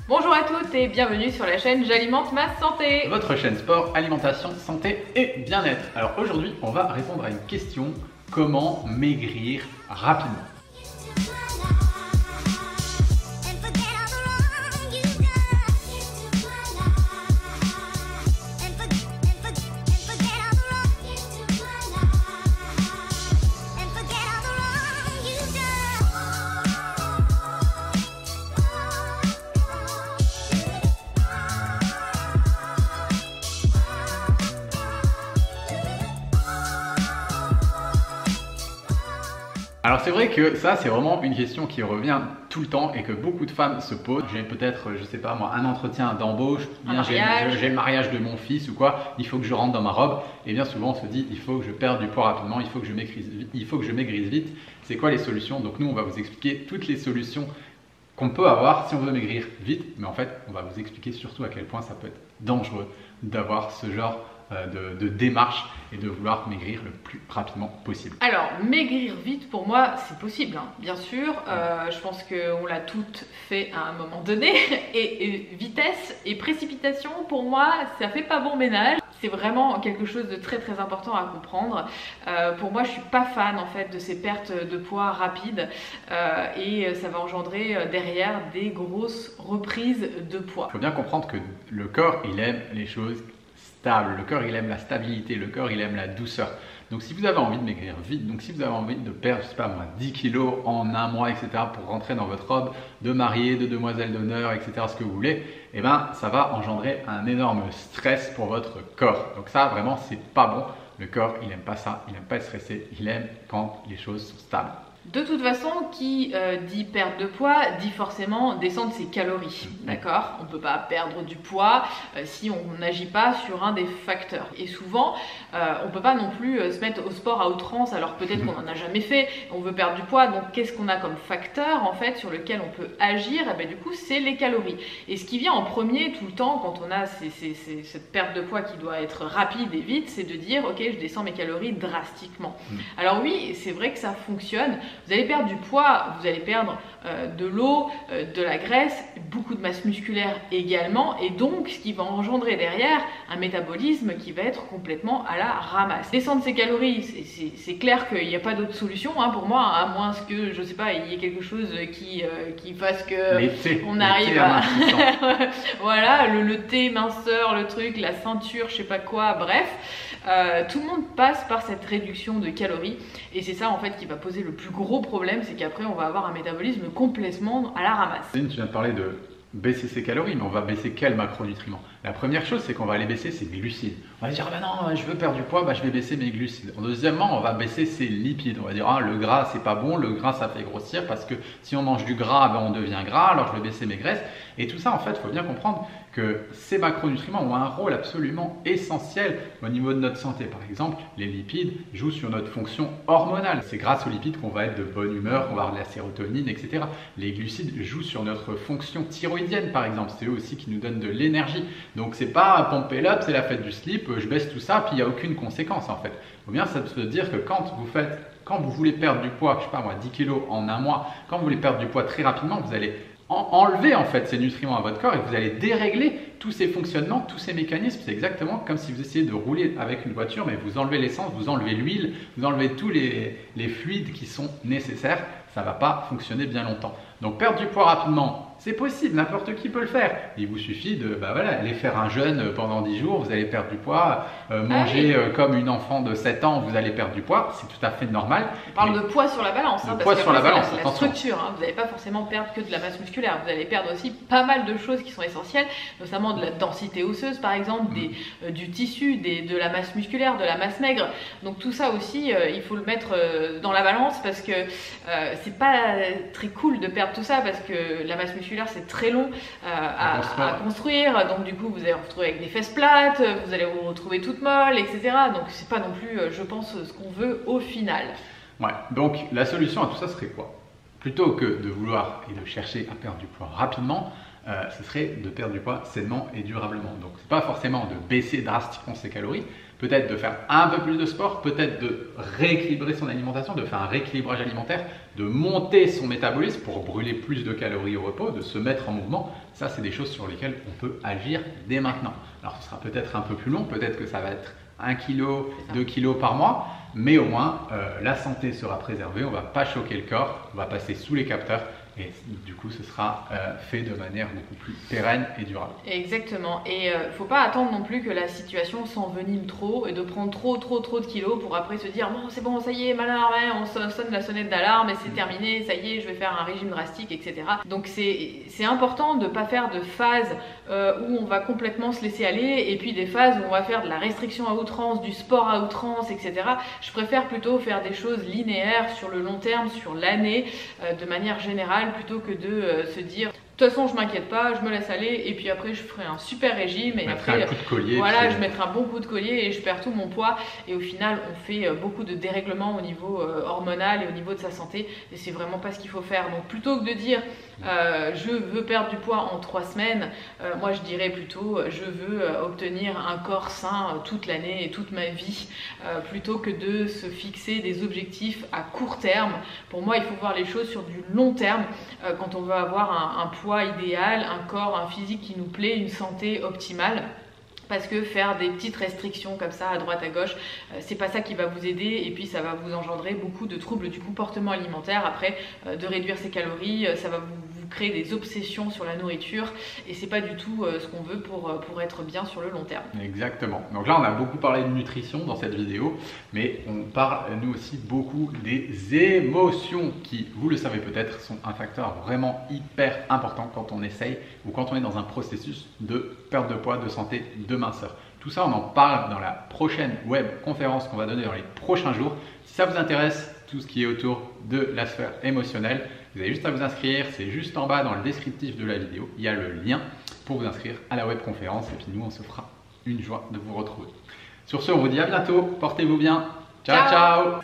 Bonjour à toutes et bienvenue sur la chaîne J'alimente ma santé. Votre chaîne sport, alimentation, santé et bien-être. Alors aujourd'hui, on va répondre à une question: comment maigrir rapidement? Alors c'est vrai que ça, c'est vraiment une question qui revient tout le temps et que beaucoup de femmes se posent. J'ai peut-être, je sais pas moi, un entretien d'embauche, j'ai le mariage de mon fils ou quoi, il faut que je rentre dans ma robe. Et bien souvent on se dit, il faut que je perde du poids rapidement, il faut que je maigrisse vite. C'est quoi les solutions? Donc nous, on va vous expliquer toutes les solutions qu'on peut avoir si on veut maigrir vite. Mais en fait, on va vous expliquer surtout à quel point ça peut être dangereux d'avoir ce genre de démarche et de vouloir maigrir le plus rapidement possible. Alors, maigrir vite, pour moi, c'est possible, hein, bien sûr. Je pense qu'on l'a toutes fait à un moment donné. Et vitesse et précipitation, pour moi, ça fait pas bon ménage. C'est vraiment quelque chose de très très important à comprendre. Pour moi, je suis pas fan en fait de ces pertes de poids rapides et ça va engendrer derrière des grosses reprises de poids. Il faut bien comprendre que le corps, il aime les choses stable. Le corps, il aime la stabilité, le corps, il aime la douceur. Donc si vous avez envie de maigrir vite, donc si vous avez envie de perdre, je sais pas moi, 10 kilos en un mois, etc., pour rentrer dans votre robe de mariée, de demoiselle d'honneur, etc., ce que vous voulez, eh ben, ça va engendrer un énorme stress pour votre corps. Donc ça, vraiment, c'est pas bon. Le corps, il aime pas ça, il aime pas être stressé, il aime quand les choses sont stables. De toute façon, qui dit perte de poids, dit forcément descendre ses calories, d'accord? On ne peut pas perdre du poids si on n'agit pas sur un des facteurs. Et souvent, on ne peut pas non plus se mettre au sport à outrance, alors peut-être qu'on n'en a jamais fait, on veut perdre du poids, donc qu'est-ce qu'on a comme facteur en fait sur lequel on peut agir? Et bien, du coup, c'est les calories. Et ce qui vient en premier tout le temps quand on a cette perte de poids qui doit être rapide et vite, c'est de dire ok, je descends mes calories drastiquement. Alors oui, c'est vrai que ça fonctionne. Vous allez perdre du poids, vous allez perdre de l'eau, de la graisse, beaucoup de masse musculaire également, et donc ce qui va engendrer derrière un métabolisme qui va être complètement à la ramasse. Descendre ses calories, c'est clair qu'il n'y a pas d'autre solution hein, pour moi, à moins que, je sais pas, il y ait quelque chose qui fasse que on arrive à... voilà, le thé minceur, le truc, la ceinture, je sais pas quoi, bref. Tout le monde passe par cette réduction de calories et c'est ça en fait qui va poser le plus gros problème, c'est qu'après on va avoir un métabolisme complètement à la ramasse. Tu viens de parler de baisser ses calories, mais on va baisser quels macronutriments? La première chose, c'est qu'on va aller baisser ses glucides. On va dire, ah ben non, je veux perdre du poids, bah, je vais baisser mes glucides. Deuxièmement, on va baisser ses lipides. On va dire, ah, le gras, c'est pas bon, le gras, ça fait grossir, parce que si on mange du gras, ben, on devient gras, alors je vais baisser mes graisses. Et tout ça, en fait, il faut bien comprendre que ces macronutriments ont un rôle absolument essentiel au niveau de notre santé. Par exemple, les lipides jouent sur notre fonction hormonale. C'est grâce aux lipides qu'on va être de bonne humeur, qu'on va avoir de la sérotonine, etc. Les glucides jouent sur notre fonction thyroïdienne, par exemple. C'est eux aussi qui nous donnent de l'énergie. Donc c'est pas pomper l'up, c'est la fête du slip, je baisse tout ça, puis il n'y a aucune conséquence en fait. Il faut bien se dire que quand vous voulez perdre du poids, je sais pas moi, 10 kilos en un mois, quand vous voulez perdre du poids très rapidement, vous allez enlever en fait ces nutriments à votre corps et vous allez dérégler tous ces fonctionnements, tous ces mécanismes. C'est exactement comme si vous essayez de rouler avec une voiture, mais vous enlevez l'essence, vous enlevez l'huile, vous enlevez tous les fluides qui sont nécessaires. Ça ne va pas fonctionner bien longtemps. Donc perdre du poids rapidement, c'est possible, n'importe qui peut le faire. Il vous suffit de aller faire un jeûne pendant 10 jours, vous allez perdre du poids, manger comme une enfant de 7 ans, vous allez perdre du poids, c'est tout à fait normal. On parle de poids sur la balance, hein, poids sur la balance, la structure, hein. Vous n'allez pas forcément perdre que de la masse musculaire, vous allez perdre aussi pas mal de choses qui sont essentielles, notamment de la densité osseuse par exemple, du tissu, de la masse musculaire, de la masse maigre. Donc tout ça aussi, il faut le mettre dans la balance parce que c'est pas très cool de perdre tout ça parce que la masse musculaire c'est très long à construire, donc du coup vous allez vous retrouver avec des fesses plates, vous allez vous retrouver toute molle, etc. Donc c'est pas non plus, je pense, ce qu'on veut au final. Ouais, donc la solution à tout ça serait quoi? Plutôt que de vouloir et de chercher à perdre du poids rapidement, ce serait de perdre du poids sainement et durablement. Donc c'est pas forcément de baisser drastiquement ses calories, peut-être de faire un peu plus de sport, peut-être de rééquilibrer son alimentation, de faire un rééquilibrage alimentaire, de monter son métabolisme pour brûler plus de calories au repos, de se mettre en mouvement. Ça, c'est des choses sur lesquelles on peut agir dès maintenant. Alors ce sera peut-être un peu plus long, peut-être que ça va être 1 kg, 2 kg par mois, mais au moins la santé sera préservée, on ne va pas choquer le corps, on va passer sous les capteurs et du coup ce sera fait de manière beaucoup plus pérenne et durable. Exactement, et faut pas attendre non plus que la situation s'envenime trop et de prendre trop de kilos pour après se dire bon c'est bon, ça y est, on sonne la sonnette d'alarme et c'est terminé, ça y est, je vais faire un régime drastique, etc. Donc c'est important de ne pas faire de phases où on va complètement se laisser aller et puis des phases où on va faire de la restriction à outrance, du sport à outrance, etc. Je préfère plutôt faire des choses linéaires sur le long terme, sur l'année, de manière générale, plutôt que de se dire de toute façon je m'inquiète pas, je me laisse aller et puis après je ferai un super régime et après un coup de collier, voilà, je mettrai un bon coup de collier et je perds tout mon poids et au final on fait beaucoup de dérèglements au niveau hormonal et au niveau de sa santé et c'est vraiment pas ce qu'il faut faire. Donc plutôt que de dire je veux perdre du poids en 3 semaines, moi je dirais plutôt je veux obtenir un corps sain toute l'année et toute ma vie, plutôt que de se fixer des objectifs à court terme. Pour moi il faut voir les choses sur du long terme quand on veut avoir un poids idéal, un corps, un physique qui nous plaît, une santé optimale. Parce que faire des petites restrictions comme ça à droite à gauche, c'est pas ça qui va vous aider et puis ça va vous engendrer beaucoup de troubles du comportement alimentaire. Après, de réduire ses calories, ça va vous créer des obsessions sur la nourriture et c'est pas du tout ce qu'on veut pour être bien sur le long terme. Exactement. Donc là, on a beaucoup parlé de nutrition dans cette vidéo, mais on parle nous aussi beaucoup des émotions qui, vous le savez peut-être, sont un facteur vraiment hyper important quand on essaye ou quand on est dans un processus de perte de poids, de santé, de minceur. Tout ça, on en parle dans la prochaine web conférence qu'on va donner dans les prochains jours. Si ça vous intéresse, tout ce qui est autour de la sphère émotionnelle, vous avez juste à vous inscrire, c'est juste en bas dans le descriptif de la vidéo, il y a le lien pour vous inscrire à la web conférence et puis nous on se fera une joie de vous retrouver. Sur ce, on vous dit à bientôt, portez-vous bien, ciao ciao.